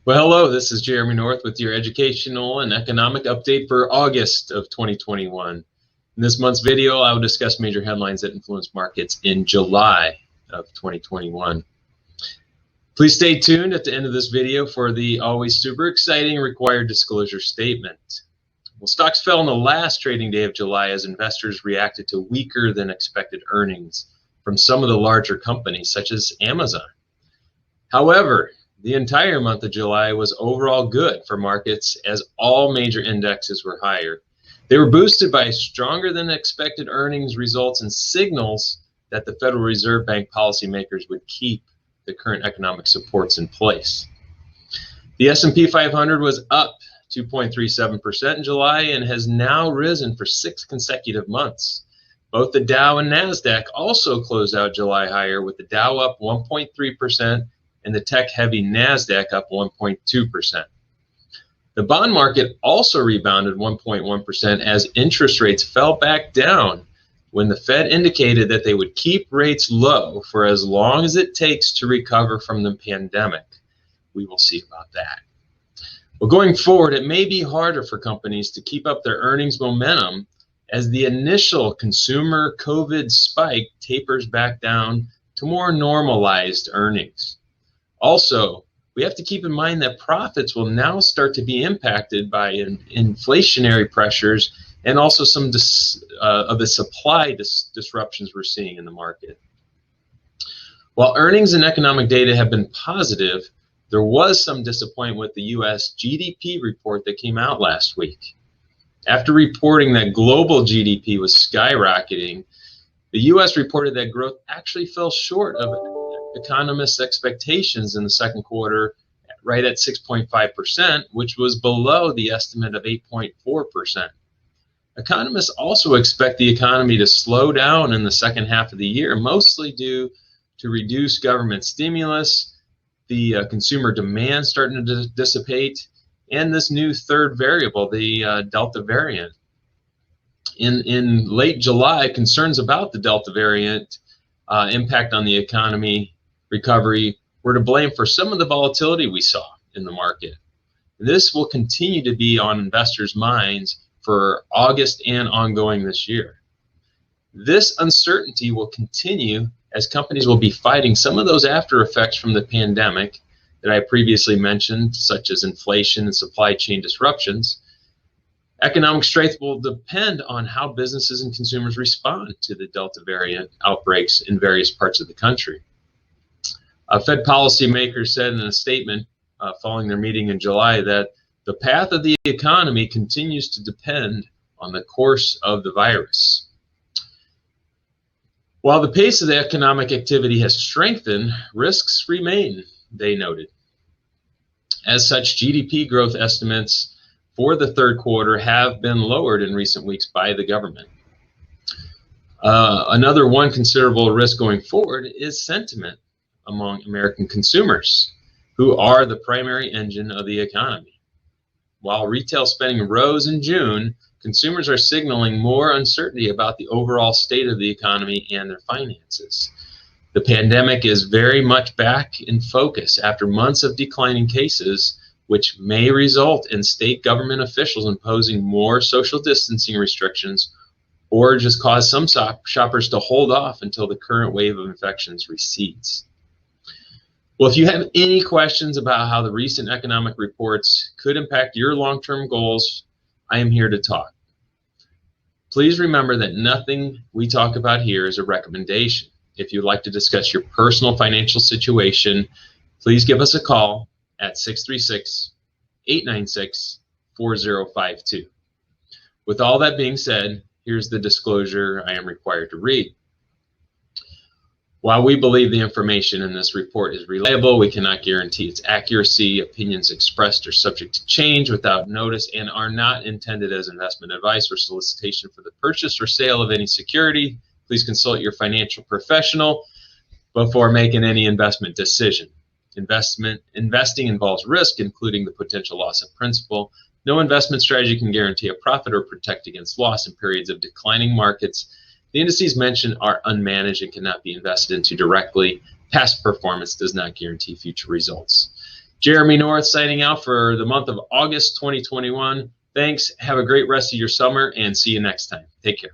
Well, hello, this is Jeremy North with your educational and economic update for August of 2021. In this month's video, I will discuss major headlines that influenced markets in July of 2021. Please stay tuned at the end of this video for the always super exciting required disclosure statement. Well, stocks fell on the last trading day of July as investors reacted to weaker than expected earnings from some of the larger companies such as Amazon. However, the entire month of July was overall good for markets as all major indexes were higher. They were boosted by stronger than expected earnings results and signals that the Federal Reserve Bank policymakers would keep the current economic supports in place. The S&P 500 was up 2.37% in July and has now risen for 6 consecutive months. Both the Dow and NASDAQ also closed out July higher, with the Dow up 1.3% and the tech-heavy NASDAQ up 1.2%. The bond market also rebounded 1.1% as interest rates fell back down when the Fed indicated that they would keep rates low for as long as it takes to recover from the pandemic. We will see about that. Well, going forward, it may be harder for companies to keep up their earnings momentum as the initial consumer COVID spike tapers back down to more normalized earnings. Also, we have to keep in mind that profits will now start to be impacted by inflationary pressures and also some of the supply disruptions we're seeing in the market. While earnings and economic data have been positive, there was some disappointment with the U.S. GDP report that came out last week. After reporting that global GDP was skyrocketing, the U.S. reported that growth actually fell short of economists' expectations in the second quarter, right at 6.5%, which was below the estimate of 8.4%. Economists also expect the economy to slow down in the second half of the year, mostly due to reduced government stimulus, the consumer demand starting to dissipate, and this new third variable, the Delta variant. In late July, concerns about the Delta variant impact on the economy recovery were to blame for some of the volatility we saw in the market. This will continue to be on investors' minds for August and ongoing this year. This uncertainty will continue as companies will be fighting some of those after effects from the pandemic that I previously mentioned, such as inflation and supply chain disruptions. Economic strength will depend on how businesses and consumers respond to the Delta variant outbreaks in various parts of the country. Fed policymakers said in a statement following their meeting in July that the path of the economy continues to depend on the course of the virus. While the pace of the economic activity has strengthened, risks remain, they noted. As such, GDP growth estimates for the third quarter have been lowered in recent weeks by the government. Another one considerable risk going forward is sentiment among American consumers, who are the primary engine of the economy. While retail spending rose in June, consumers are signaling more uncertainty about the overall state of the economy and their finances. The pandemic is very much back in focus after months of declining cases, which may result in state government officials imposing more social distancing restrictions or just cause some shoppers to hold off until the current wave of infections recedes. Well, if you have any questions about how the recent economic reports could impact your long-term goals, I am here to talk. Please remember that nothing we talk about here is a recommendation. If you'd like to discuss your personal financial situation, please give us a call at 636-896-4052. With all that being said, here's the disclosure I am required to read. While we believe the information in this report is reliable, we cannot guarantee its accuracy. Opinions expressed are subject to change without notice and are not intended as investment advice or solicitation for the purchase or sale of any security. Please consult your financial professional before making any investment decision. Investing involves risk, including the potential loss of principal. No investment strategy can guarantee a profit or protect against loss in periods of declining markets. The indices mentioned are unmanaged and cannot be invested into directly. Past performance does not guarantee future results. Jeremy North signing out for the month of August 2021. Thanks. Have a great rest of your summer and see you next time. Take care.